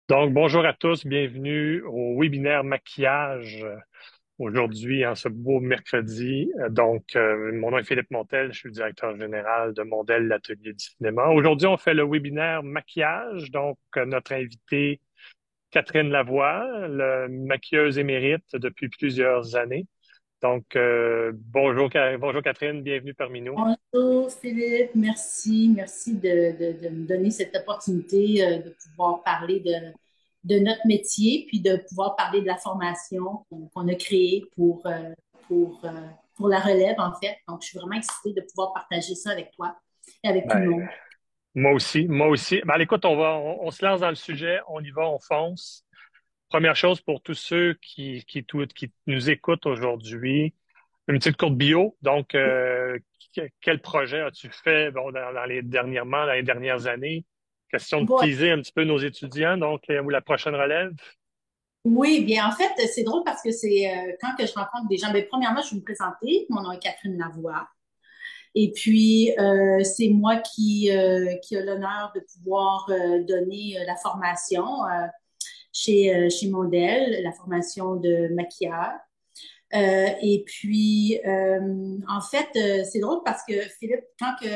Donc, bonjour à tous, bienvenue au webinaire maquillage aujourd'hui, en ce beau mercredi. Mon nom est Philippe Montel, je suis le directeur général de Mondel, l'atelier du cinéma. Aujourd'hui, on fait le webinaire maquillage. Notre invitée, Catherine Lavoie, la maquilleuse émérite depuis plusieurs années. Bonjour Catherine, bienvenue parmi nous. Bonjour Philippe, merci de me donner cette opportunité de pouvoir parler de notre métier, puis de pouvoir parler de la formation qu'on a créée pour, euh, pour la relève en fait. Donc, je suis vraiment excitée de pouvoir partager ça avec toi et avec tout le Ben, monde. moi aussi, moi aussi. Ben, écoute, on se lance dans le sujet, on y va, on fonce. Première chose pour tous ceux qui nous écoutent aujourd'hui, une petite courte bio. Quel projet as-tu fait dans les dernières années? Question de Bon, teaser un petit peu nos étudiants, ou la prochaine relève. oui, bien en fait, c'est drôle parce que c'est quand que je rencontre des gens, mais premièrement, je vais me présenter. Mon nom est Catherine Lavoie. Et puis, c'est moi qui a l'honneur de pouvoir donner la formation chez Mondel, la formation de maquilleur. Et puis, en fait, c'est drôle parce que Philippe, quand que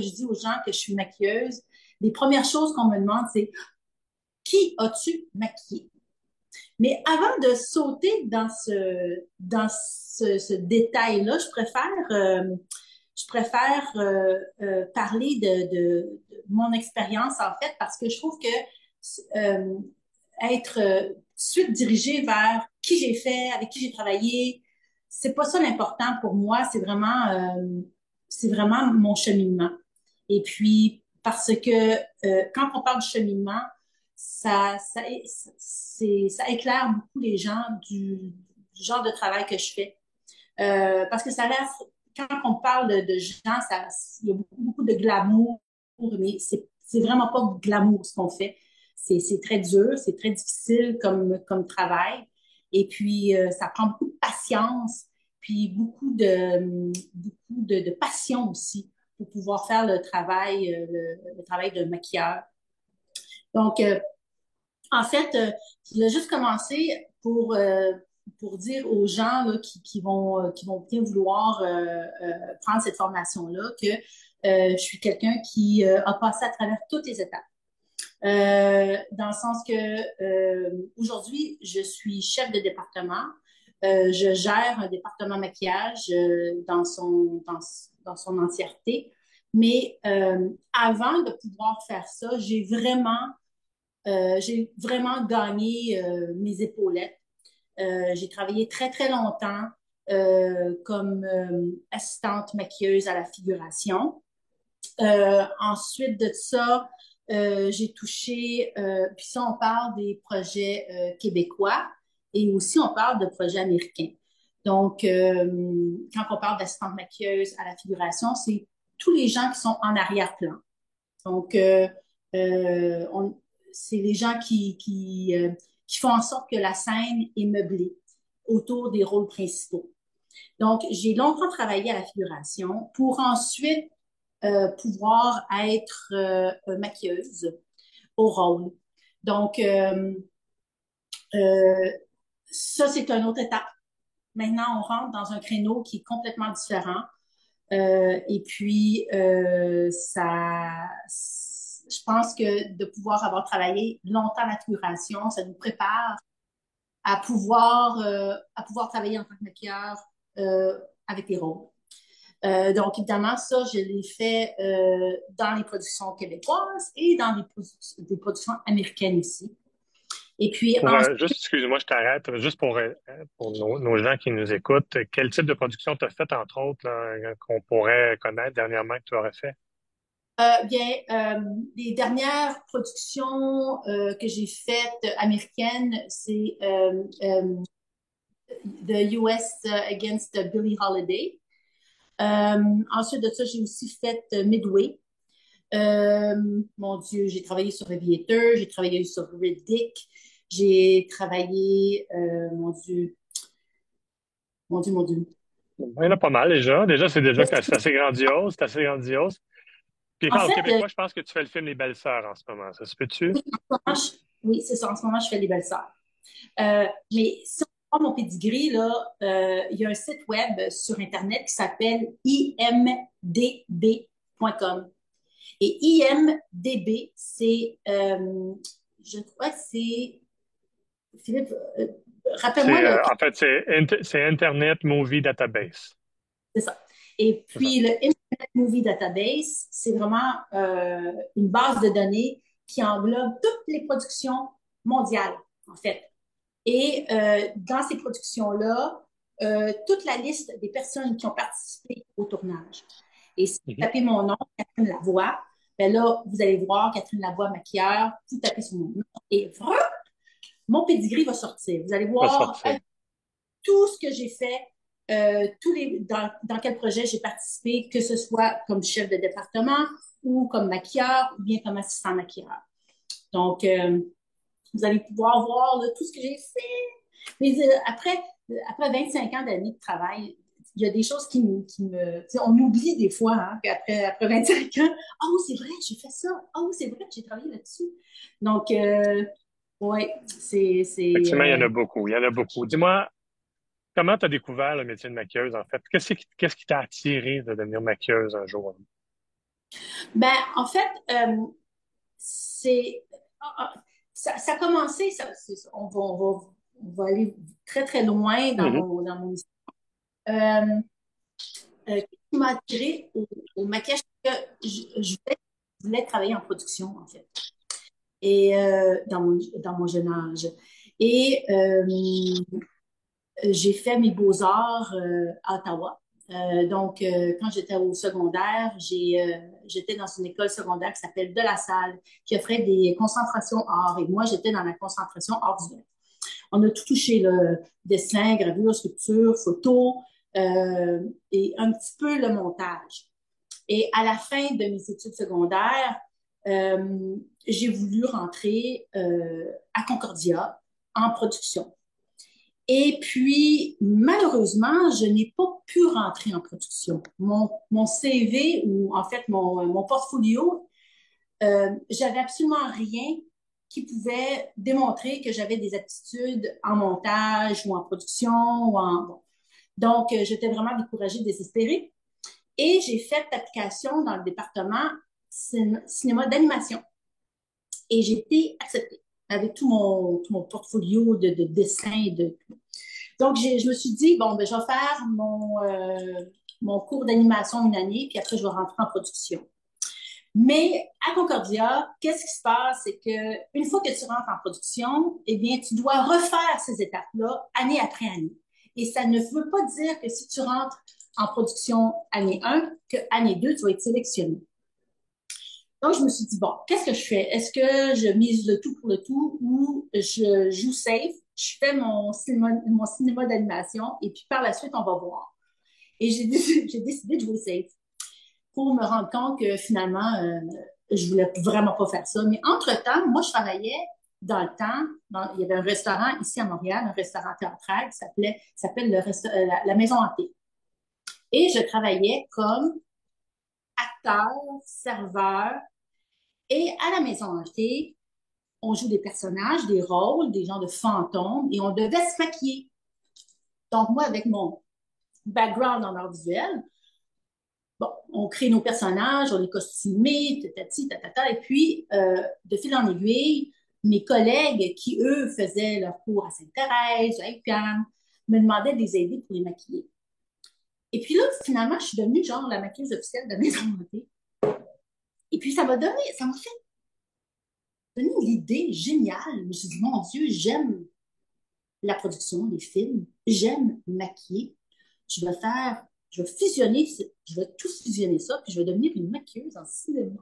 je dis aux gens que je suis maquilleuse, les premières choses qu'on me demande, c'est qui as-tu maquillé? Mais avant de sauter dans ce détail-là, je préfère parler de mon expérience, en fait, parce que je trouve que euh, être suite dirigée vers qui j'ai fait, avec qui j'ai travaillé, c'est pas ça l'important pour moi, c'est vraiment mon cheminement. Et puis, parce que quand on parle de cheminement, ça éclaire beaucoup les gens du genre de travail que je fais. Parce que ça laisse, quand on parle de gens, il y a beaucoup de glamour, mais c'est vraiment pas glamour ce qu'on fait. C'est très dur, c'est très difficile comme travail. Et puis, ça prend beaucoup de patience, puis beaucoup de passion aussi pour pouvoir faire le travail de maquilleur. Donc, en fait, je voulais juste commencer pour dire aux gens là, qui vont bien vouloir prendre cette formation-là que je suis quelqu'un qui a passé à travers toutes les étapes. Dans le sens que aujourd'hui, je suis chef de département. Je gère un département maquillage dans son entièreté. Mais avant de pouvoir faire ça, j'ai vraiment gagné mes épaulettes. J'ai travaillé très, très longtemps comme assistante maquilleuse à la figuration. Ensuite de ça, j'ai touché, puis ça, on parle des projets québécois et aussi on parle de projets américains. Donc, quand on parle d'assistante maquilleuse à la figuration, c'est tous les gens qui sont en arrière-plan. Donc, on, c'est les gens qui font en sorte que la scène est meublée autour des rôles principaux. Donc, j'ai longtemps travaillé à la figuration pour ensuite pouvoir être maquilleuse au rôle. Donc, euh, ça, c'est une autre étape. Maintenant, on rentre dans un créneau qui est complètement différent. Et puis, je pense que de pouvoir avoir travaillé longtemps à la figuration, ça nous prépare à pouvoir travailler en tant que maquilleur avec les rôles. Donc, évidemment, ça, je l'ai fait dans les productions québécoises et dans des productions américaines aussi. Et puis, Juste, excuse-moi, je t'arrête, juste pour nos gens qui nous écoutent, quel type de production tu as fait, entre autres, là, qu'on pourrait connaître dernièrement que tu aurais fait? bien, les dernières productions que j'ai faites américaines, c'est The US Against Billie Holiday. Ensuite de ça, j'ai aussi fait Midway. Mon Dieu, j'ai travaillé sur Aviator, j'ai travaillé sur Riddick, j'ai travaillé, mon Dieu, mon Dieu, mon Dieu. Il y en a pas mal déjà. Déjà, c'est assez grandiose, c'est assez grandiose. Puis En au fait, Québécois, je pense que tu fais le film Les Belles-Sœurs en ce moment. Ça se peut-tu? Oui, c'est ça. En ce moment, je fais les belles-sœurs. Mais si on prend mon pedigree, là, il y a un site web sur Internet qui s'appelle imdb.com. Et IMDB, je crois que c'est, Philippe, rappelle-moi le, En fait, c'est Internet Movie Database. c'est ça. Et C'est ça. puis le Internet Movie Database, c'est vraiment une base de données qui englobe toutes les productions mondiales, en fait. Et dans ces productions-là, toute la liste des personnes qui ont participé au tournage. Et si vous Mhm. tapez mon nom, Catherine Lavoie, ben là, vous allez voir Catherine Lavoie, maquilleur, vous tapez son nom et mon pedigree va sortir. Vous allez Va voir sortir. tout ce que j'ai fait, dans quel projet j'ai participé, que ce soit comme chef de département ou comme maquilleur ou bien comme assistant maquilleur. Donc, vous allez pouvoir voir là, tout ce que j'ai fait. Mais après 25 ans d'années de travail, il y a des choses on oublie des fois, hein, après 25 ans, oh, c'est vrai, j'ai fait ça. Oh, c'est vrai, j'ai travaillé là-dessus. Donc, ouais, Effectivement, il y en a beaucoup. Il y en a beaucoup. Dis-moi, comment tu as découvert le métier de maquilleuse, en fait? Qu'est-ce qui t'a attiré de devenir maquilleuse un jour? ben, en fait, c'est, ah, ça a commencé, on va aller très, très loin Mhm. dans mon histoire. Euh, qui m'a attirée au maquillage, parce que je voulais travailler en production, en fait, et dans mon jeune âge. Et j'ai fait mes beaux-arts à Ottawa. Donc, quand j'étais au secondaire, j'étais dans une école secondaire qui s'appelle De La Salle, qui offrait des concentrations art. Et moi, j'étais dans la concentration art visuel. On a tout touché, le dessin, gravure, sculpture, photo, et un petit peu le montage. Et à la fin de mes études secondaires, j'ai voulu rentrer à Concordia en production. Et puis, malheureusement, je n'ai pas pu rentrer en production. Mon CV, ou en fait mon portfolio, j'avais absolument rien qui pouvait démontrer que j'avais des aptitudes en montage ou en production. Bon. Donc, j'étais vraiment découragée, désespérée. Et j'ai fait l'application dans le département cinéma d'animation. Et j'ai été acceptée avec tout mon portfolio de dessins. Donc, je me suis dit, bon, ben, je vais faire mon cours d'animation une année, puis après, je vais rentrer en production. Mais à Concordia, qu'est-ce qui se passe? C'est que une fois que tu rentres en production, eh bien, tu dois refaire ces étapes-là année après année. Et ça ne veut pas dire que si tu rentres en production année 1, que année 2, tu vas être sélectionné. Donc, je me suis dit, bon, qu'est-ce que je fais? Est-ce que je mise le tout pour le tout ou je joue safe, je fais mon cinéma d'animation et puis par la suite, on va voir. Et j'ai décidé de jouer safe pour me rendre compte que finalement, je voulais vraiment pas faire ça. Mais entre-temps, moi, je travaillais dans le temps, il y avait un restaurant ici à Montréal, un restaurant théâtral s'appelle la Maison Hantée. Et je travaillais comme acteur, serveur, et à la Maison Hantée, on joue des personnages, des rôles, des gens de fantômes, et on devait se maquiller. Donc, moi, avec mon background en art visuel, bon, on crée nos personnages, on les costumés, tatati, tatata, et puis, de fil en aiguille, mes collègues qui, eux, faisaient leur cours à Sainte-Thérèse, à UQAM, me demandaient de les aider pour les maquiller. Et puis là, finalement, je suis devenue genre la maquilleuse officielle de Maison Hantée. Et puis, ça m'a fait donner l'idée géniale. Je me suis dit, mon Dieu, j'aime la production, les films, j'aime maquiller. Je vais faire, je vais tout fusionner ça, puis je vais devenir une maquilleuse en cinéma.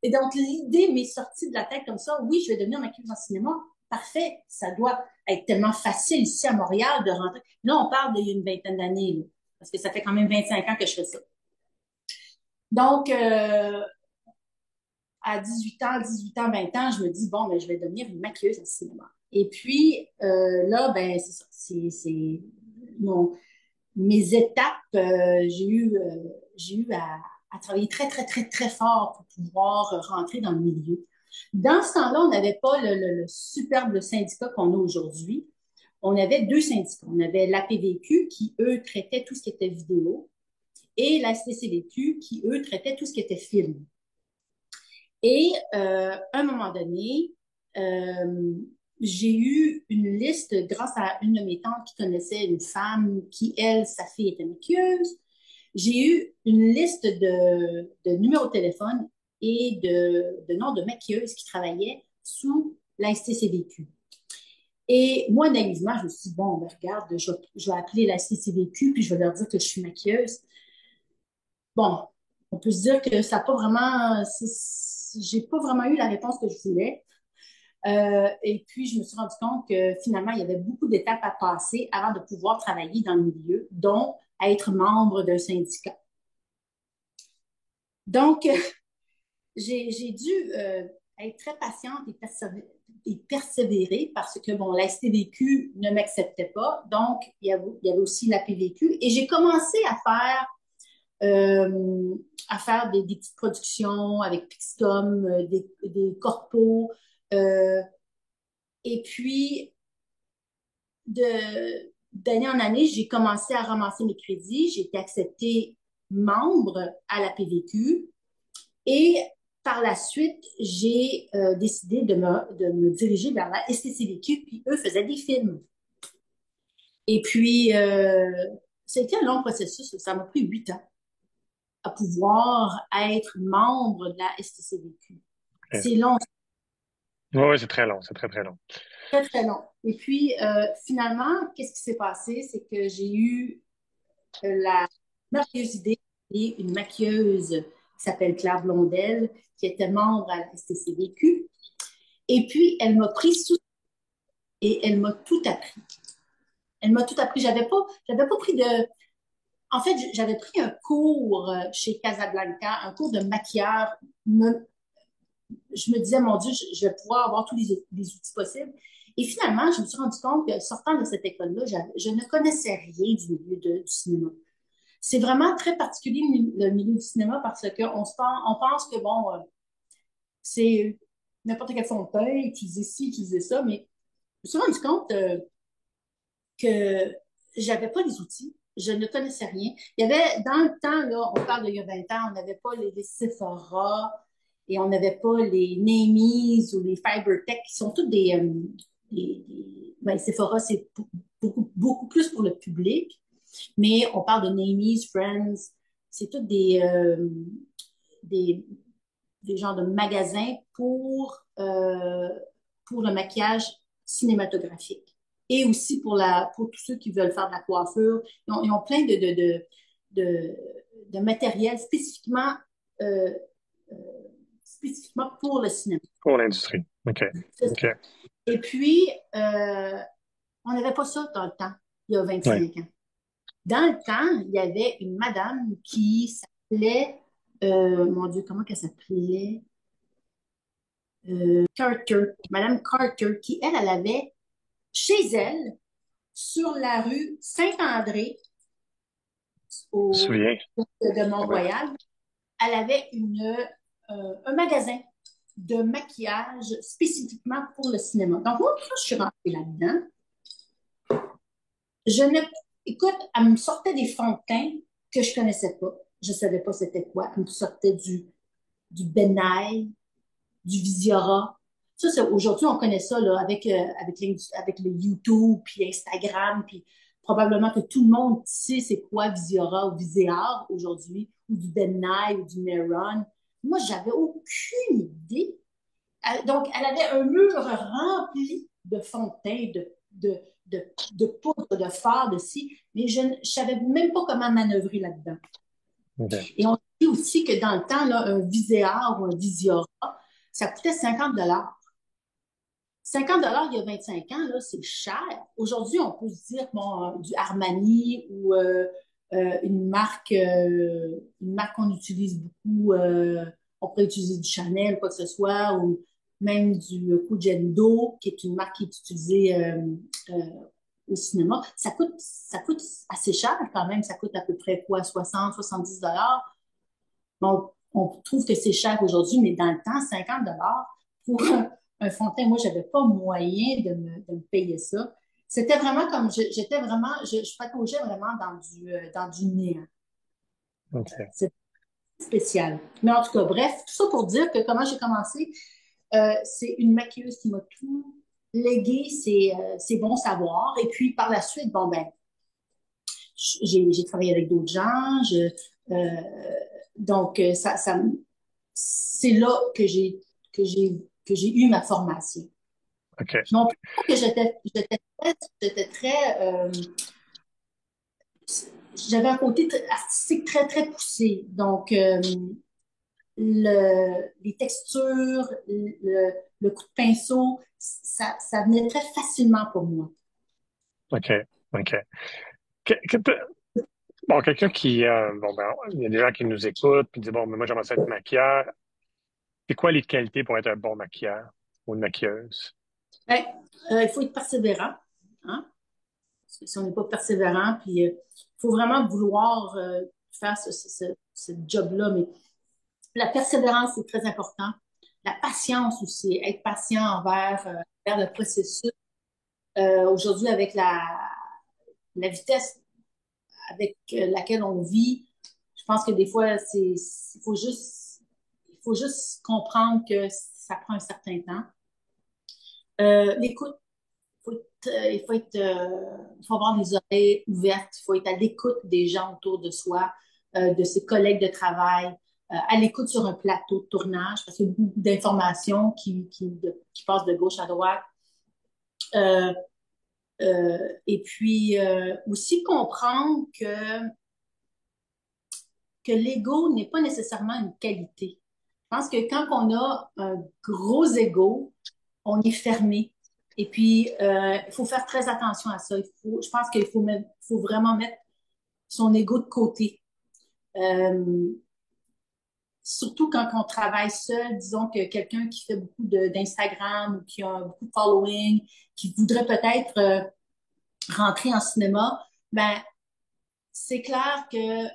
Et donc, l'idée m'est sortie de la tête comme ça. Oui, je vais devenir maquilleuse en cinéma. Parfait. Ça doit être tellement facile ici à Montréal de rentrer. Là, on parle d'il y a une vingtaine d'années, là, parce que ça fait quand même 25 ans que je fais ça. Donc, à 18 ans, 20 ans, je me dis, bon, ben, je vais devenir une maquilleuse en cinéma. Et puis, là, ben, c'est ça. C'est mon, mes étapes. J'ai eu à travailler très, très, très, très fort pour pouvoir rentrer dans le milieu. Dans ce temps-là, on n'avait pas le superbe syndicat qu'on a aujourd'hui. On avait deux syndicats. On avait l'APVQ qui, eux, traitaient tout ce qui était vidéo et la STCVQ qui, eux, traitaient tout ce qui était film. Et à un moment donné, j'ai eu une liste grâce à une de mes tantes qui connaissait une femme qui, elle, sa fille était maquilleuse. J'ai eu une liste de numéros de téléphone et de noms de maquilleuses qui travaillaient sous la STCVQ. Et moi, naïvement, je me suis dit, bon, ben, regarde, je vais appeler la STCVQ puis je vais leur dire que je suis maquilleuse. Bon, on peut se dire que ça n'a pas vraiment, j'ai pas vraiment eu la réponse que je voulais. Et puis, je me suis rendu compte que finalement, il y avait beaucoup d'étapes à passer avant de pouvoir travailler dans le milieu, dont être membre d'un syndicat. Donc, j'ai dû être très patiente et persévérer parce que, bon, la STVQ ne m'acceptait pas. Donc, il y avait aussi la PVQ. Et j'ai commencé à faire des petites productions avec Pixcom, des corpos. Euh, et puis, d'année en année, j'ai commencé à ramasser mes crédits. J'ai été acceptée membre à la PVQ. Et par la suite, j'ai décidé de me diriger vers la STCVQ, puis eux faisaient des films. Et puis, c'était un long processus. Ça m'a pris 8 ans à pouvoir être membre de la STCVQ. OK. C'est long, Oui, ouais, c'est très long, c'est très, très long. très, très long. Et puis, finalement, qu'est-ce qui s'est passé? C'est que j'ai eu la merveilleuse idée et une maquilleuse qui s'appelle Claire Blondel, qui était membre à la STCVQ. Et puis, elle m'a pris sous et elle m'a tout appris. Elle m'a tout appris. J'avais pas pris de. En fait, j'avais pris un cours chez Casablanca, un cours de maquilleur. Je me disais, mon Dieu, je vais pouvoir avoir tous les outils possibles. Et finalement, je me suis rendu compte que sortant de cette école-là, je ne connaissais rien du milieu du cinéma. C'est vraiment très particulier le milieu du cinéma parce on pense que bon, c'est n'importe quel fond de teint, utiliser ci, utiliser ça, mais je me suis rendu compte que j'avais pas les outils, je ne connaissais rien. Il y avait, dans le temps, là, on parle d'il y a 20 ans, on n'avait pas les Sephora et on n'avait pas les Namies ou les Fibertech, qui sont toutes Sephora, c'est beaucoup, beaucoup plus pour le public, mais on parle de Namies, Friends, c'est toutes des, des genres de magasins pour le maquillage cinématographique et aussi pour tous ceux qui veulent faire de la coiffure. Ils ont plein de, de matériel euh, euh, spécifiquement pour le cinéma. Pour l'industrie. OK. OK. Et puis, on n'avait pas ça dans le temps, il y a Ouais. 25 ans. Dans le temps, il y avait une madame qui s'appelait, mon Dieu, comment qu'elle s'appelait? Carter, Madame Carter, qui, elle avait chez elle, sur la rue Saint-André, Je me au souviens. de Ouais. Mont-Royal, elle avait un magasin de maquillage spécifiquement pour le cinéma. Donc, moi, quand je suis rentrée là-dedans, je ne... Écoute, elle me sortait des fonds de teint que je connaissais pas. Je savais pas c'était quoi. Elle me sortait du Benay, du Visiora. Ça, aujourd'hui, on connaît ça là, avec le YouTube, puis Instagram, puis probablement que tout le monde sait c'est quoi Visiora ou Viséar aujourd'hui, ou du Benay ou du Neron. Moi, j'avais aucune idée. Donc, elle avait un mur rempli de fond de teint, de, de, de poudre, de fard, de ci, mais je ne savais même pas comment manœuvrer là-dedans. OK. Et on dit aussi que dans le temps, là, un Viséar ou un Visiora, ça coûtait 50 $. 50 $ il y a 25 ans, là, c'est cher. Aujourd'hui, on peut se dire bon, du Armani ou une marque qu'on utilise beaucoup, on pourrait utiliser du Chanel, quoi que ce soit, ou même du Kujendo, qui est une marque qui est utilisée euh, au cinéma. Ça coûte assez cher quand même. Ça coûte à peu près quoi, 60, 70 $. Bon, on trouve que c'est cher aujourd'hui, mais dans le temps, 50 $ pour un fond de teint. Moi, j'avais pas moyen de me payer ça. C'était vraiment comme, j'étais vraiment, je pataugeais vraiment dans du néant. OK. C'est spécial. Mais en tout cas, bref, tout ça pour dire que comment j'ai commencé, c'est une maquilleuse qui m'a tout légué ses bons savoirs. Et puis, par la suite, bon, ben, j'ai travaillé avec d'autres gens. Donc, c'est là que j'ai eu ma formation. OK. Non plus que j'étais très j'avais un côté artistique très, très poussé. Donc, les textures, le coup de pinceau, ça venait très facilement pour moi. OK. OK. Que- que te- bon, quelqu'un qui, bon, ben, il y a des gens qui nous écoutent puis disent, bon, mais moi, j'aimerais ça être maquilleur. C'est quoi les qualités pour être un bon maquilleur ou une maquilleuse? Ben, il faut être persévérant. Hein? Parce que si on n'est pas persévérant, puis il faut vraiment vouloir faire ce job-là. Mais la persévérance, c'est très important. La patience aussi, être patient envers le processus. Aujourd'hui, avec la vitesse avec laquelle on vit, je pense que des fois, il faut juste comprendre que ça prend un certain temps. L'écoute, il faut avoir les oreilles ouvertes, il faut être à l'écoute des gens autour de soi, de ses collègues de travail, à l'écoute sur un plateau de tournage, parce qu'il y a beaucoup d'informations qui passent de gauche à droite. Euh, et puis aussi comprendre que l'ego n'est pas nécessairement une qualité. Je pense que quand on a un gros ego, on est fermé. Et puis, il faut faire très attention à ça. Je pense faut vraiment mettre son ego de côté. Euh, Surtout quand on travaille seul, disons que quelqu'un qui fait beaucoup d'Instagram ou qui a beaucoup de following, qui voudrait peut-être rentrer en cinéma, ben, c'est clair que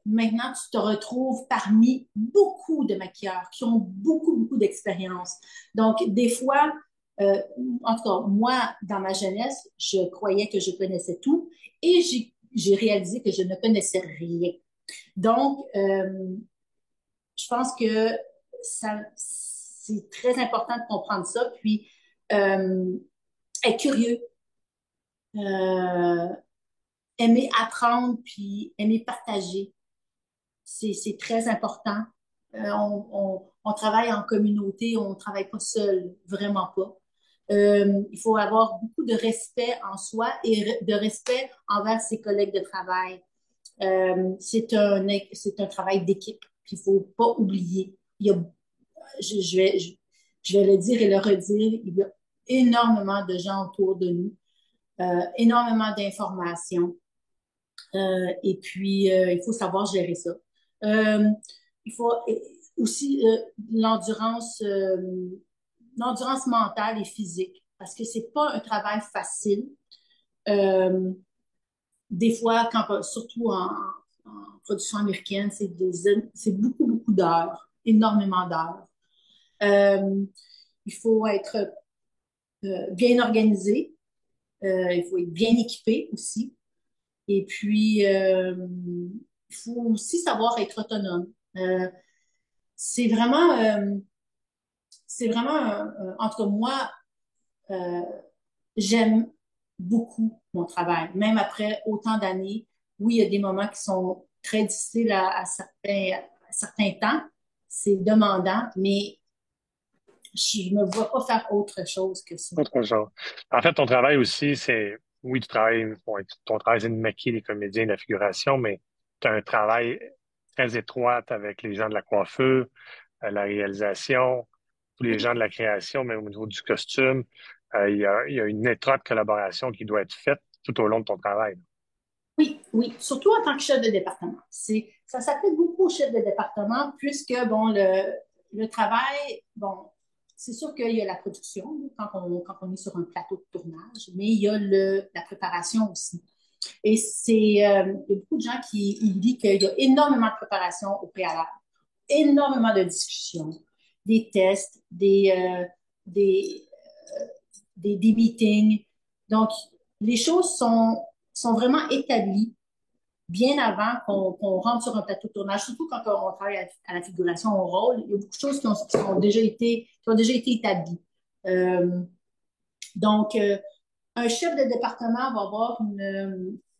maintenant, tu te retrouves parmi beaucoup de maquilleurs qui ont beaucoup, beaucoup d'expérience. Donc, des fois, euh, en tout cas, moi, dans ma jeunesse, je croyais que je connaissais tout et j'ai réalisé que je ne connaissais rien. Donc, je pense que c'est très important de comprendre ça, puis être curieux, euh, aimer apprendre, puis aimer partager. C'est très important. On travaille en communauté, on ne travaille pas seul, vraiment pas. Il faut avoir beaucoup de respect en soi et de respect envers ses collègues de travail. C'est un travail d'équipe, puis il ne faut pas oublier. Je vais le dire et le redire, il y a énormément de gens autour de nous, énormément d'informations. Et puis, il faut savoir gérer ça. Euh, il faut aussi l'endurance mentale et physique, parce que c'est pas un travail facile. Euh, des fois, surtout en production américaine, c'est beaucoup, beaucoup d'heures, énormément d'heures. Euh, il faut être bien organisé, il faut être bien équipé aussi. Et puis, il faut aussi savoir être autonome. C'est vraiment, en tout cas, moi, euh, j'aime beaucoup mon travail, même après autant d'années. Oui, il y a des moments qui sont très difficiles à certains temps. C'est demandant, mais je ne me vois pas faire autre chose que ça. Autre chose. En fait, ton travail aussi, c'est, oui, tu travailles, bon, ton travail, c'est de maquiller les comédiens de la figuration, mais tu as un travail très étroit avec les gens de la coiffure, la réalisation, tous les gens de la création, même au niveau du costume. Il y a une étroite collaboration qui doit être faite tout au long de ton travail. Oui, oui, surtout en tant que chef de département. Ça s'applique beaucoup au chef de département puisque, bon, le travail, bon, c'est sûr qu'il y a la production quand on est sur un plateau de tournage, mais il y a la préparation aussi. Et il y a beaucoup de gens qui oublient qu'il y a énormément de préparation au préalable, énormément de discussions, des tests, des, des meetings. Donc, les choses sont vraiment établies bien avant qu'on rentre sur un plateau de tournage, surtout quand on travaille à la figuration au rôle. Il y a beaucoup de choses qui ont déjà été établies. Euh, donc, un chef de département va avoir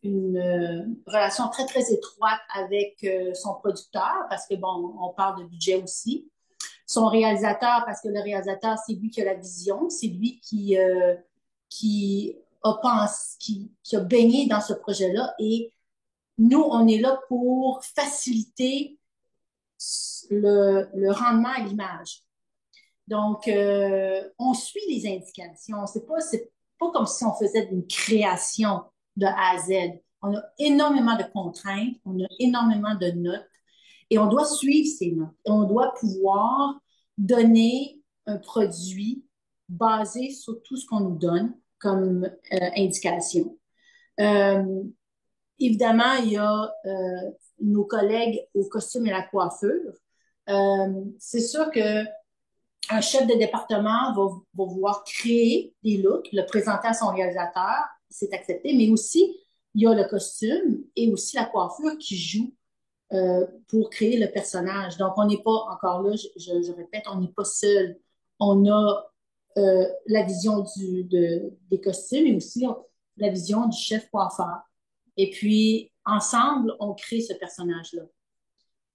une relation très, très étroite avec son producteur, parce que, bon, on parle de budget aussi. Son réalisateur, parce que le réalisateur, c'est lui qui a la vision, c'est lui qui a pensé, qui a baigné dans ce projet-là. Et nous, on est là pour faciliter le rendement à l'image. Donc, on suit les indications. C'est pas comme si on faisait une création de A à Z. On a énormément de contraintes, on a énormément de notes et on doit suivre ces notes. On doit pouvoir donner un produit basé sur tout ce qu'on nous donne comme indication. Euh, Évidemment, il y a nos collègues au costume et la coiffure. C'est sûr que un chef de département va vouloir créer des looks, le présenter à son réalisateur, c'est accepté, mais aussi, il y a le costume et aussi la coiffure qui joue pour créer le personnage. Donc, on n'est pas, encore là, je répète, on n'est pas seul. On a la vision des costumes et aussi la vision du chef coiffeur. Et puis, ensemble, on crée ce personnage-là.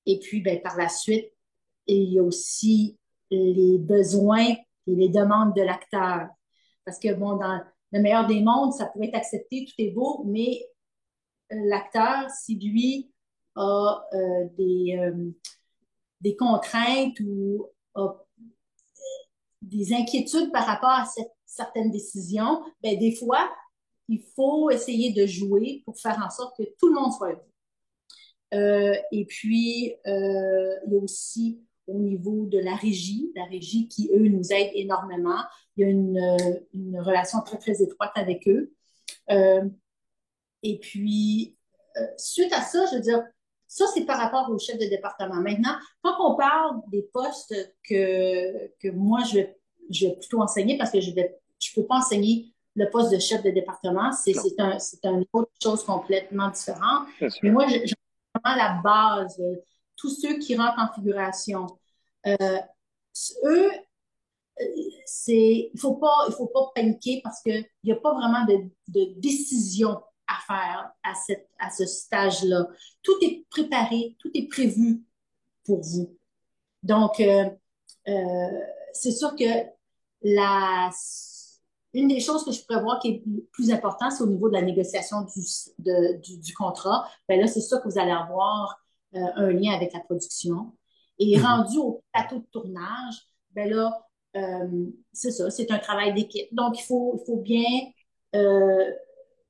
Et puis, ben, par la suite, il y a aussi les besoins et les demandes de l'acteur. Parce que, bon, dans le meilleur des mondes, ça pourrait être accepté, tout est beau, mais l'acteur, si lui a des contraintes ou a des inquiétudes par rapport à certaines décisions, ben, des fois, il faut essayer de jouer pour faire en sorte que tout le monde soit heureux. Et puis, il y a aussi au niveau de la régie qui, eux, nous aide énormément. Il y a une relation très, très étroite avec eux. Euh, et puis, suite à ça, je veux dire, ça, c'est par rapport au chef de département. Maintenant, quand on parle des postes que moi, je vais plutôt enseigner parce que je peux pas enseigner le poste de chef de département. Non, C'est une autre chose complètement différente. c'est Mais sûr. moi, j'ai vraiment la base. Tous ceux qui rentrent en figuration, euh, eux, il faut pas paniquer parce qu'il n'y a pas vraiment de décision à faire à ce stage-là. Tout est préparé, tout est prévu pour vous. Donc, euh, c'est sûr que la, une des choses que je pourrais voir qui est plus importante, c'est au niveau de la négociation du contrat. Ben là, c'est sûr que vous allez avoir un lien avec la production. Et Mhm. rendu au plateau de tournage, ben là, c'est ça, c'est un travail d'équipe. Donc, il faut bien euh,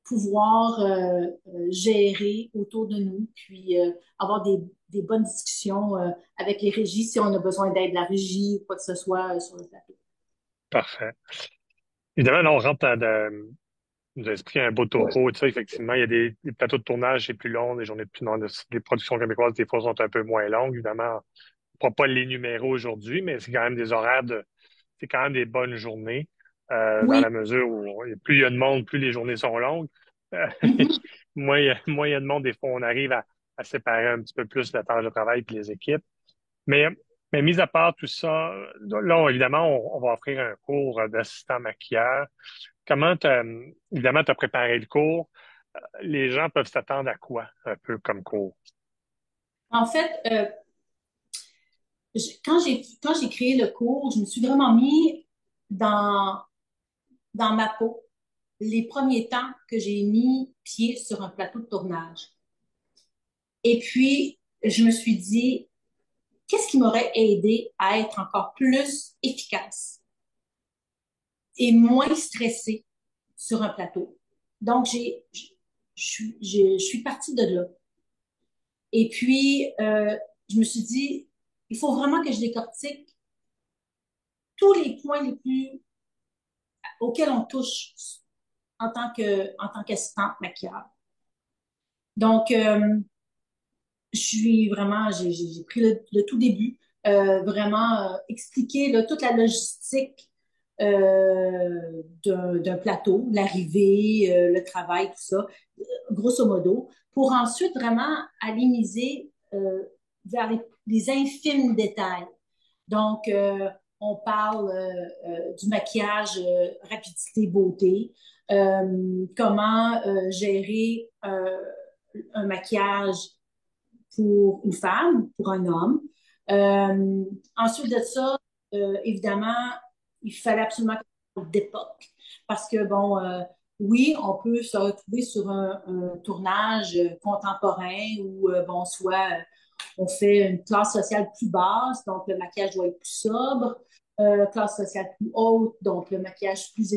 pouvoir gérer autour de nous, puis avoir des bonnes discussions avec les régies si on a besoin d'aide de la régie ou quoi que ce soit sur le plateau. Parfait. Évidemment, là, on rentre nous a expliqué un beau topo, tu sais, effectivement, il y a des plateaux de tournage, c'est plus long, des journées plus longues, les productions québécoises, des fois, sont un peu moins longues, évidemment. On ne pourra pas l'énumérer aujourd'hui, mais c'est quand même des horaires c'est quand même des bonnes journées, dans Oui. la mesure où plus il y a de monde, plus les journées sont longues. Euh, Mhm. moins il y a de monde, des fois, on arrive à séparer un petit peu plus la tâche de travail et les équipes. Mais, mais mis à part tout ça, là, évidemment, on va offrir un cours d'assistant maquilleur. Évidemment, tu as préparé le cours. Les gens peuvent s'attendre à quoi, un peu comme cours? En fait, quand j'ai créé le cours, je me suis vraiment mis dans, dans ma peau les premiers temps que j'ai mis pied sur un plateau de tournage. Et puis, je me suis dit, qu'est-ce qui m'aurait aidé à être encore plus efficace et moins stressée sur un plateau? Donc, je suis partie de là. Et puis, je me suis dit, il faut vraiment que je décortique tous les points les plus auxquels on touche en tant qu'assistante maquillage. Donc, j'ai pris le tout début. vraiment expliquer là, toute la logistique d'un plateau, l'arrivée, le travail, tout ça, grosso modo, pour ensuite vraiment aller miser vers les infimes détails. Donc, on parle du maquillage rapidité beauté, comment gérer un maquillage pour une femme, pour un homme. Ensuite de ça, évidemment, il fallait absolument qu'on parle d'époque. Parce que, bon, oui, on peut se retrouver sur un tournage contemporain où, bon, soit on fait une classe sociale plus basse, donc le maquillage doit être plus sobre, classe sociale plus haute, donc le maquillage plus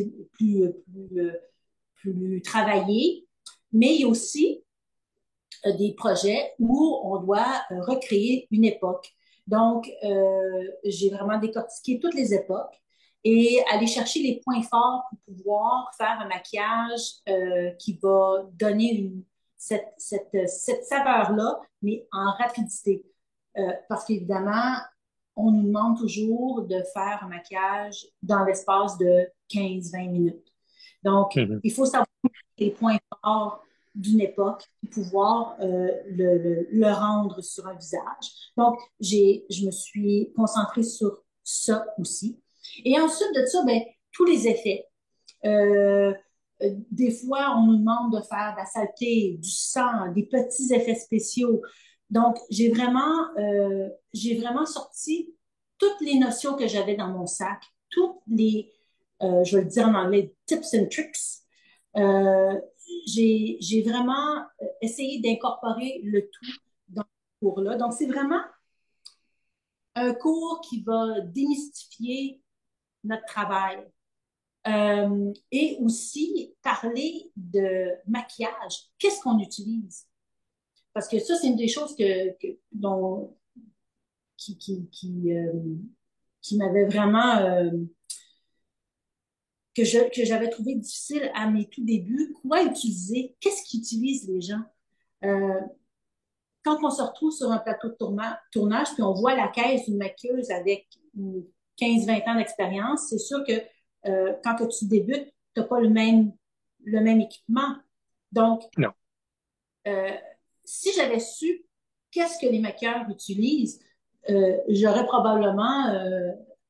travaillé. Mais il y a aussi des projets où on doit recréer une époque. Donc, j'ai vraiment décortiqué toutes les époques et aller chercher les points forts pour pouvoir faire un maquillage qui va donner cette saveur-là, mais en rapidité. Parce qu'évidemment, on nous demande toujours de faire un maquillage dans l'espace de 15-20 minutes. Donc, Mhm. il faut savoir les points forts d'une époque pour pouvoir le rendre sur un visage. Donc, je me suis concentrée sur ça aussi. Et ensuite de ça, ben, tous les effets. Euh, des fois, on nous demande de faire de la saleté, du sang, des petits effets spéciaux. Donc, j'ai vraiment sorti toutes les notions que j'avais dans mon sac, toutes les, je vais le dire en anglais, tips and tricks. Euh, j'ai vraiment essayé d'incorporer le tout dans ce cours-là. Donc, c'est vraiment un cours qui va démystifier notre travail, et aussi parler de maquillage. Qu'est-ce qu'on utilise? Parce que ça, c'est une des choses dont, qui m'avait vraiment, que j'avais trouvé difficile à mes tout débuts. Quoi utiliser? Qu'est-ce qu'utilisent les gens? Euh, Quand on se retrouve sur un plateau de tournage, puis on voit la caisse d'une maquilleuse avec 15-20 ans d'expérience, c'est sûr que quand que tu débutes, tu n'as pas le même équipement. Donc, Non. euh, si j'avais su qu'est-ce que les maquilleurs utilisent, j'aurais probablement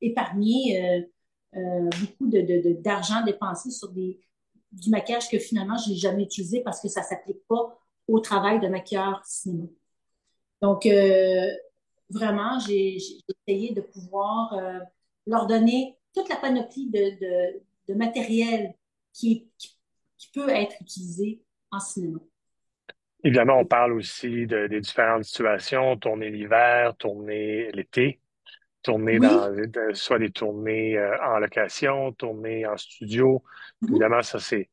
épargné beaucoup d'argent dépensé sur du maquillage que finalement, je n'ai jamais utilisé parce que ça ne s'applique pas au travail de maquilleur cinéma. Donc, vraiment, j'ai essayé de pouvoir leur donner toute la panoplie de matériel qui peut être utilisé en cinéma. Évidemment, on parle aussi des différentes situations, tourner l'hiver, tourner l'été, tourner Oui. soit des tournées en location, tourner en studio. Mhm. Évidemment, ça c'est,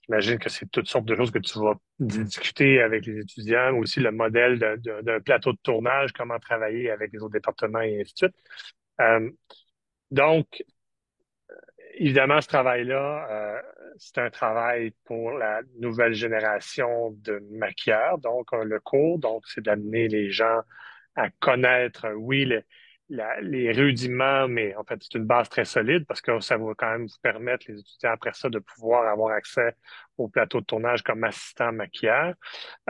j'imagine que c'est toutes sortes de choses que tu vas discuter avec les étudiants, aussi le modèle d'un plateau de tournage, comment travailler avec les autres départements et ainsi de suite. Euh, donc, évidemment, ce travail-là, c'est un travail pour la nouvelle génération de maquilleurs. Donc, le cours, donc, c'est d'amener les gens à connaître, oui, les rudiments, mais en fait, c'est une base très solide parce que ça va quand même vous permettre, les étudiants, après ça, de pouvoir avoir accès au plateau de tournage comme assistant maquilleur.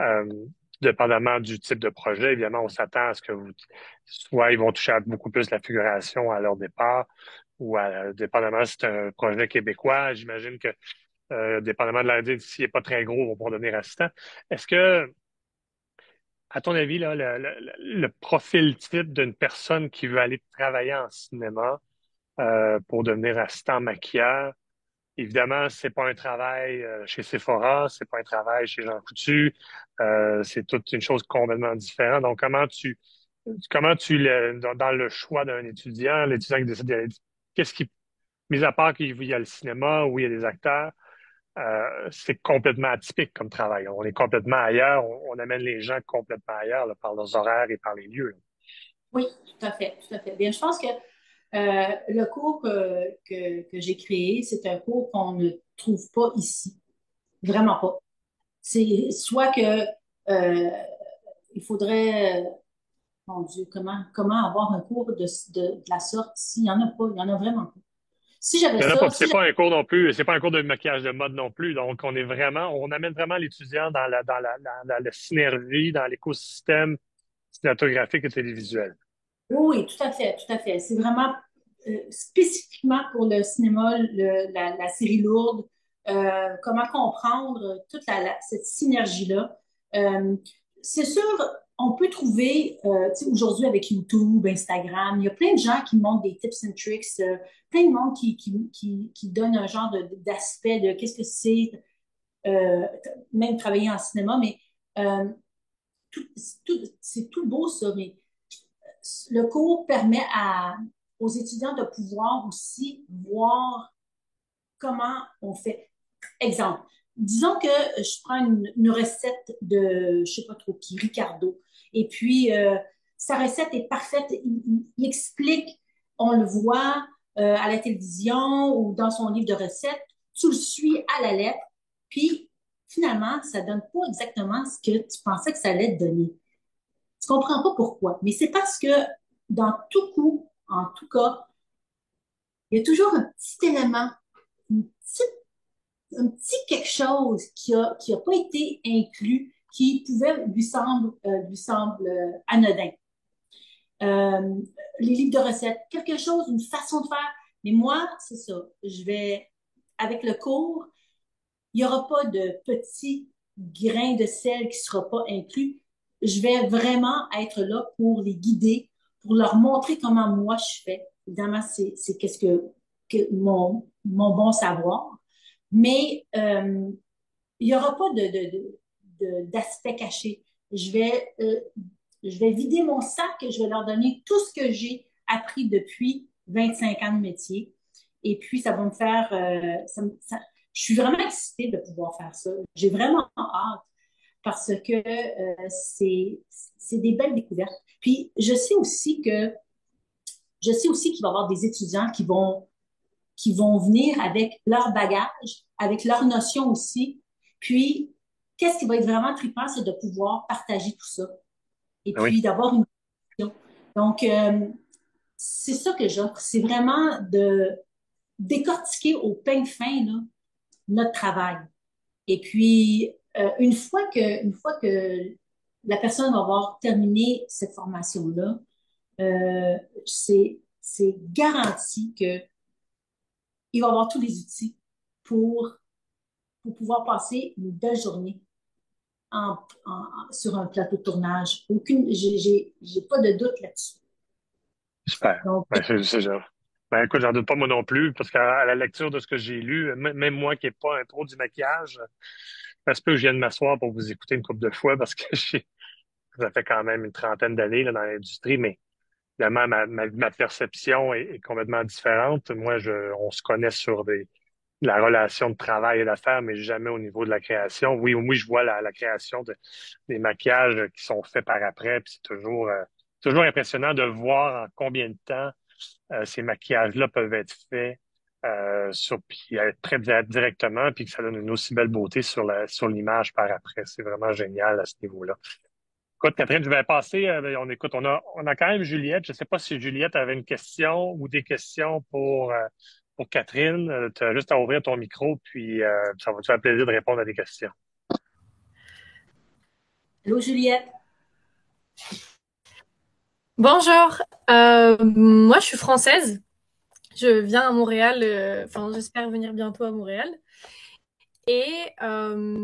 Euh, Dépendamment du type de projet, évidemment, on s'attend à ce que soit ils vont toucher à beaucoup plus la figuration à leur départ, ou dépendamment si c'est un projet québécois, j'imagine que dépendamment de l'idée, s'il n'est pas très gros, ils vont pouvoir devenir assistant. Est-ce que, à ton avis, là, le profil type d'une personne qui veut aller travailler en cinéma pour devenir assistant maquilleur, évidemment, c'est pas un travail chez Sephora, c'est pas un travail chez Jean Coutu, c'est toute une chose complètement différente. Donc, dans le choix d'un étudiant, l'étudiant qui décide d'aller, qu'est-ce qui, mis à part qu'il y a le cinéma où il y a des acteurs, c'est complètement atypique comme travail. On est complètement ailleurs, on amène les gens complètement ailleurs là, par leurs horaires et par les lieux. Oui, tout à fait, tout à fait. Bien, je pense que le cours que j'ai créé, c'est un cours qu'on ne trouve pas ici. Vraiment pas. C'est soit que il faudrait mon Dieu, comment avoir un cours de la sorte s'il n'y en a pas, il n'y en a vraiment pas. Si j'avais Il y en a pas, ça, puis si c'est j'avais... pas un cours non plus, c'est pas un cours de maquillage de mode non plus. Donc, on amène vraiment l'étudiant dans la synergie, dans l'écosystème cinématographique et télévisuel. Oui, tout à fait, tout à fait. C'est vraiment spécifiquement pour le cinéma, la série lourde, comment comprendre toute cette synergie-là. Euh, c'est sûr, on peut trouver, tu sais, aujourd'hui avec YouTube, Instagram, il y a plein de gens qui montrent des tips and tricks, plein de monde qui donne un genre d'aspect de qu'est-ce que c'est, euh, même travailler en cinéma, mais euh, tout, c'est tout beau ça, mais le cours permet aux étudiants de pouvoir aussi voir comment on fait. Exemple, disons que je prends une recette de, je sais pas trop qui, Ricardo, et puis sa recette est parfaite. Il explique, on le voit à la télévision ou dans son livre de recettes, tu le suis à la lettre, puis finalement, ça donne pas exactement ce que tu pensais que ça allait te donner. Tu comprends pas pourquoi, mais c'est parce que dans tout coup, en tout cas, il y a toujours un petit élément, une petite un petit quelque chose qui a pas été inclus, qui pouvait lui semble anodin. Euh, les livres de recettes, quelque chose, une façon de faire. Mais moi, c'est ça. Je vais, avec le cours, il n'y aura pas de petit grain de sel qui ne sera pas inclus. Je vais vraiment être là pour les guider, pour leur montrer comment moi je fais. Évidemment, c'est qu'est-ce que mon bon savoir. Mais il n'y aura pas d'aspect caché. Je vais, euh, je vais vider mon sac et je vais leur donner tout ce que j'ai appris depuis 25 ans de métier. Et puis, ça va me faire... je suis vraiment excitée de pouvoir faire ça. J'ai vraiment hâte parce que c'est des belles découvertes. Puis, je sais aussi qu'il va y avoir des étudiants qui vont venir avec leur bagage, avec leurs notions aussi. Puis, qu'est-ce qui va être vraiment trippant, c'est de pouvoir partager tout ça et Ah oui. puis d'avoir une vision. Donc, c'est ça que j'offre. C'est vraiment de décortiquer au peigne fin là, notre travail. Et puis, une fois que la personne va avoir terminé cette formation-là, c'est garanti qu'il va avoir tous les outils pour pour pouvoir passer une belle journée sur un plateau de tournage. J'ai pas de doute là-dessus. Super. Donc, Ben, c'est genre. Ben, écoute, j'en doute pas moi non plus, parce qu'à la lecture de ce que j'ai lu, même moi qui n'ai pas un pro du maquillage, ça se peut que je vienne m'asseoir pour vous écouter une couple de fois, parce que ça fait quand même une trentaine d'années là, dans l'industrie, mais évidemment, ma perception est complètement différente. Moi, on se connaît sur la relation de travail et d'affaires, mais jamais au niveau de la création. Oui, oui, je vois la création des maquillages qui sont faits par après, puis c'est toujours impressionnant de voir en combien de temps ces maquillages-là peuvent être faits puis être prêts directement, puis que ça donne une aussi belle beauté sur l'image par après. C'est vraiment génial à ce niveau-là. Écoute, Catherine, je vais passer. On a quand même Juliette. Je ne sais pas si Juliette avait une question ou des questions pour Catherine. Tu as juste à ouvrir ton micro, puis ça va te faire plaisir de répondre à des questions. allô Juliette? Bonjour, moi je suis française, je viens à Montréal, enfin j'espère venir bientôt à Montréal et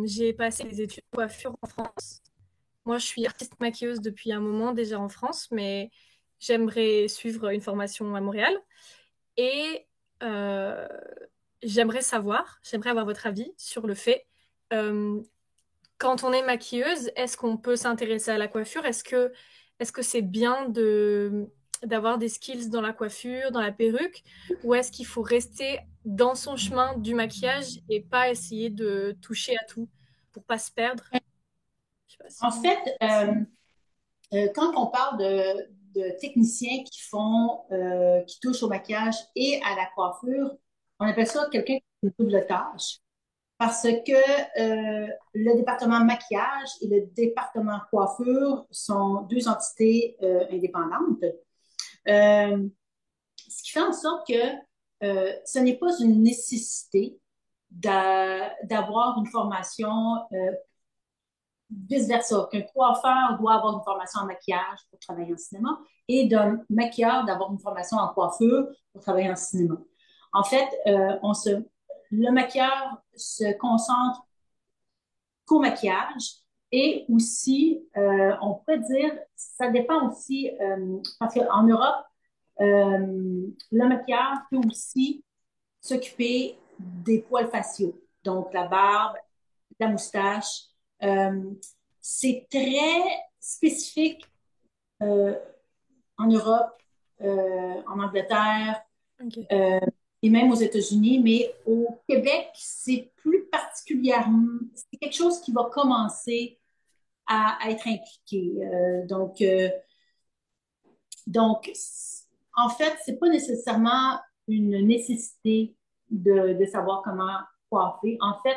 j'ai passé des études de coiffure en France. Moi je suis artiste maquilleuse depuis un moment déjà en France, mais j'aimerais suivre une formation à Montréal et euh, j'aimerais avoir votre avis sur le fait, euh, quand on est maquilleuse, est-ce qu'on peut s'intéresser à la coiffure? Est-ce que c'est bien d'avoir des skills dans la coiffure, dans la perruque, ou est-ce qu'il faut rester dans son chemin du maquillage et pas essayer de toucher à tout pour pas se perdre? Je sais pas En si... fait, quand on parle de techniciens qui touchent au maquillage et à la coiffure, on appelle ça quelqu'un qui fait une double tâche. parce que le département maquillage et le département coiffure sont deux entités indépendantes. Euh, Ce qui fait en sorte que ce n'est pas une nécessité d'avoir une formation vice-versa, qu'un coiffeur doit avoir une formation en maquillage pour travailler en cinéma et d'un maquilleur d'avoir une formation en coiffure pour travailler en cinéma. En fait, le maquilleur se concentre qu'au maquillage et aussi, on pourrait dire, ça dépend aussi, parce qu'en Europe, le maquilleur peut aussi s'occuper des poils faciaux, donc la barbe, la moustache. Euh, c'est très spécifique euh, en Europe, en Angleterre Ok. euh, et même aux États-Unis, mais au Québec, c'est plus particulièrement, c'est quelque chose qui va commencer à être impliqué. Donc, en fait, c'est pas nécessairement une nécessité de savoir comment coiffer. En fait,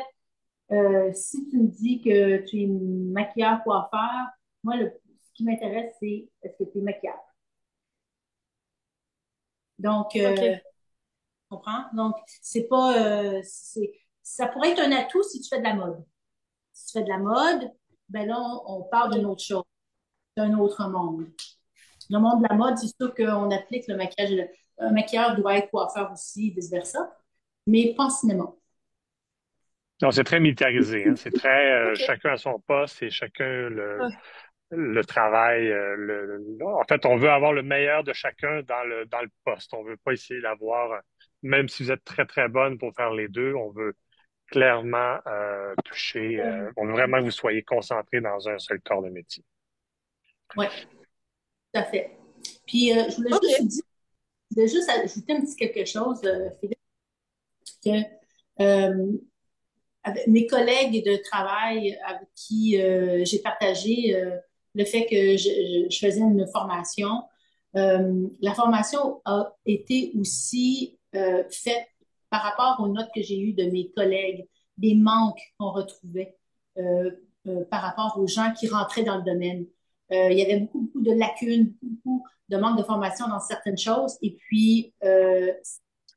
si tu me dis que tu es maquilleur coiffeur, moi, ce qui m'intéresse, c'est est-ce que tu es maquilleur? Donc, Ok. tu comprends? Donc, c'est pas, ça pourrait être un atout si tu fais de la mode. Si tu fais de la mode, ben là, on parle d'une Ok. autre chose, d'un autre monde. Le monde de la mode, c'est sûr qu'on applique le maquillage. Un maquilleur doit être coiffeur aussi, vice-versa, mais pas en cinéma. Non, c'est très militarisé, hein. C'est très Ok. chacun à son poste et chacun Ouais. le travail. En fait, on veut avoir le meilleur de chacun dans le poste. On veut pas essayer d'avoir, même si vous êtes très, très bonne pour faire les deux, on veut clairement toucher. On veut vraiment que vous soyez concentré dans un seul corps de métier. Oui, tout à fait. Puis, Ok. je voulais juste ajouter un petit quelque chose, Philippe, que euh, avec mes collègues de travail avec qui j'ai partagé le fait que je faisais une formation. La formation a été aussi faite par rapport aux notes que j'ai eues de mes collègues, des manques qu'on retrouvait par rapport aux gens qui rentraient dans le domaine. Il y avait beaucoup, beaucoup de lacunes, beaucoup de manque de formation dans certaines choses. Et puis,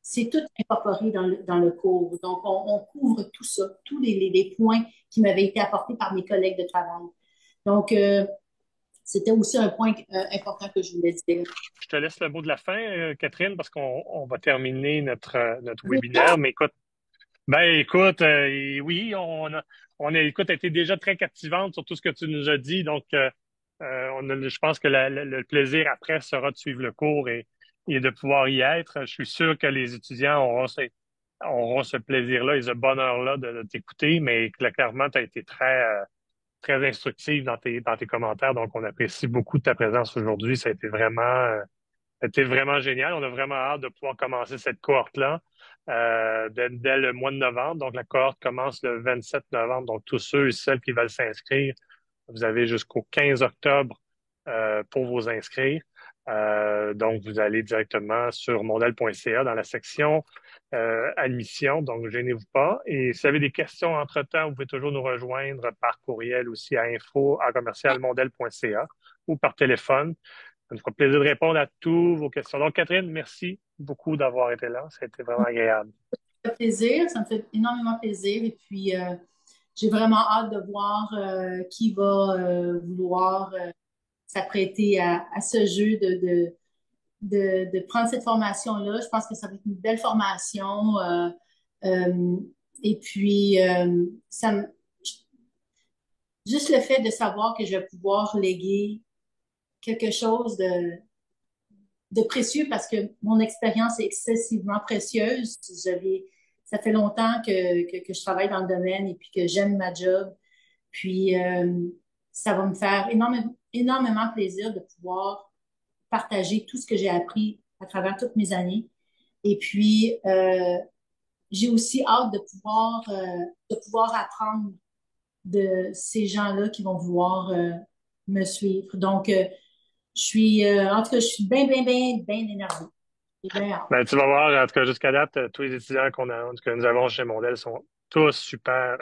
c'est tout incorporé dans le cours. Donc, on couvre tout ça, tous les points qui m'avaient été apportés par mes collègues de travail. Donc, c'était aussi un point important que je voulais dire. Je te laisse le mot de la fin, Catherine, parce qu'on va terminer notre Oui, webinaire. Mais écoute, oui, écoute, a été déjà très captivante sur tout ce que tu nous as dit. Donc, je pense que le plaisir après sera de suivre le cours et de pouvoir y être. Je suis sûr que les étudiants auront ce plaisir-là et ce bonheur-là de t'écouter, mais clairement, tu as été très instructive dans tes commentaires. Donc, on apprécie beaucoup ta présence aujourd'hui. C'était vraiment génial. On a vraiment hâte de pouvoir commencer cette cohorte-là dès le mois de novembre. Donc, la cohorte commence le 27 novembre. Donc, tous ceux et celles qui veulent s'inscrire, vous avez jusqu'au 15 octobre pour vous inscrire. Donc, vous allez directement sur mondel.ca dans la section admission. Donc, gênez-vous pas. Et si vous avez des questions entre-temps, vous pouvez toujours nous rejoindre par courriel aussi à info@commercialmondel.ca ou par téléphone. Ça nous fera plaisir de répondre à toutes vos questions. Donc, Catherine, merci beaucoup d'avoir été là. Ça a été vraiment agréable. ça me fait plaisir, ça me fait énormément plaisir. Et puis, j'ai vraiment hâte de voir qui va vouloir s'apprêter à ce jeu de prendre cette formation-là. Je pense que ça va être une belle formation. Euh, et puis, juste le fait de savoir que je vais pouvoir léguer quelque chose de précieux parce que mon expérience est excessivement précieuse. Ça fait longtemps que je travaille dans le domaine et puis que j'aime ma job. Puis, ça va me faire énormément plaisir de pouvoir partager tout ce que j'ai appris à travers toutes mes années. Et puis, j'ai aussi hâte de pouvoir apprendre de ces gens-là qui vont vouloir me suivre. Donc, en tout cas, je suis bien, bien, bien, bien énervée. C'est bien. Ben, tu vas voir, en tout cas, jusqu'à date, tous les étudiants que nous avons chez Mondel sont tous super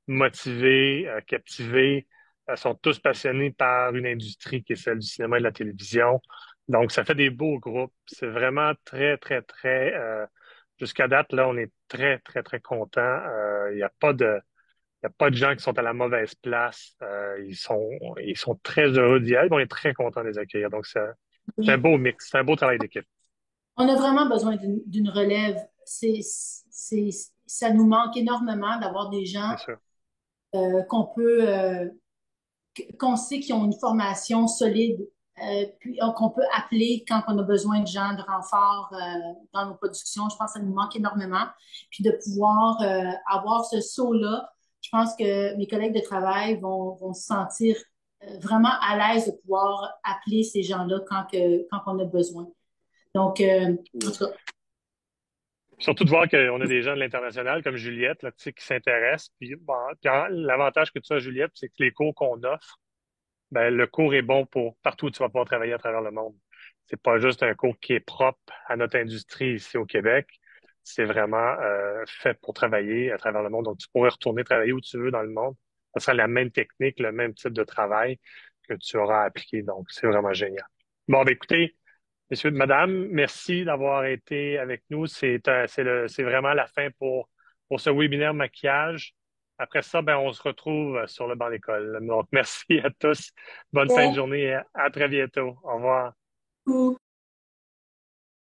motivés, captivés, sont tous passionnés par une industrie qui est celle du cinéma et de la télévision. Donc, ça fait des beaux groupes. C'est vraiment très, très, très... jusqu'à date, là, on est très, très, très contents. Il n'y a pas de... Il n'y a pas de gens qui sont à la mauvaise place. Ils sont très heureux d'y être. On est très contents de les accueillir. Donc, c'est un Oui. beau mix. C'est un beau travail d'équipe, On a vraiment besoin d'une relève. Ça nous manque énormément d'avoir des gens c'est sûr. qu'on peut, qu'on sait qu'ils ont une formation solide, puis qu'on peut appeler quand on a besoin de gens de renfort dans nos productions. Je pense que ça nous manque énormément. Puis de pouvoir avoir ce saut-là, je pense que mes collègues de travail vont se sentir vraiment à l'aise de pouvoir appeler ces gens-là quand on a besoin. Donc, en tout cas, Surtout de voir qu'on a des gens de l'international comme Juliette, là, tu sais, qui s'intéressent. Puis, bon, l'avantage que tu as, Juliette, c'est que les cours qu'on offre, ben, le cours est bon pour partout où tu vas pouvoir travailler à travers le monde. C'est pas juste un cours qui est propre à notre industrie ici au Québec. C'est vraiment fait pour travailler à travers le monde. Donc, tu pourrais retourner travailler où tu veux dans le monde. Ce sera la même technique, le même type de travail que tu auras appliqué. Donc, c'est vraiment génial. Bon, ben, écoutez, messieurs, madame, merci d'avoir été avec nous. C'est vraiment la fin pour ce webinaire maquillage. Après ça, ben, on se retrouve sur le banc d'école. Donc, merci à tous. Bonne fin de bon journée et à très bientôt. Au revoir. coup.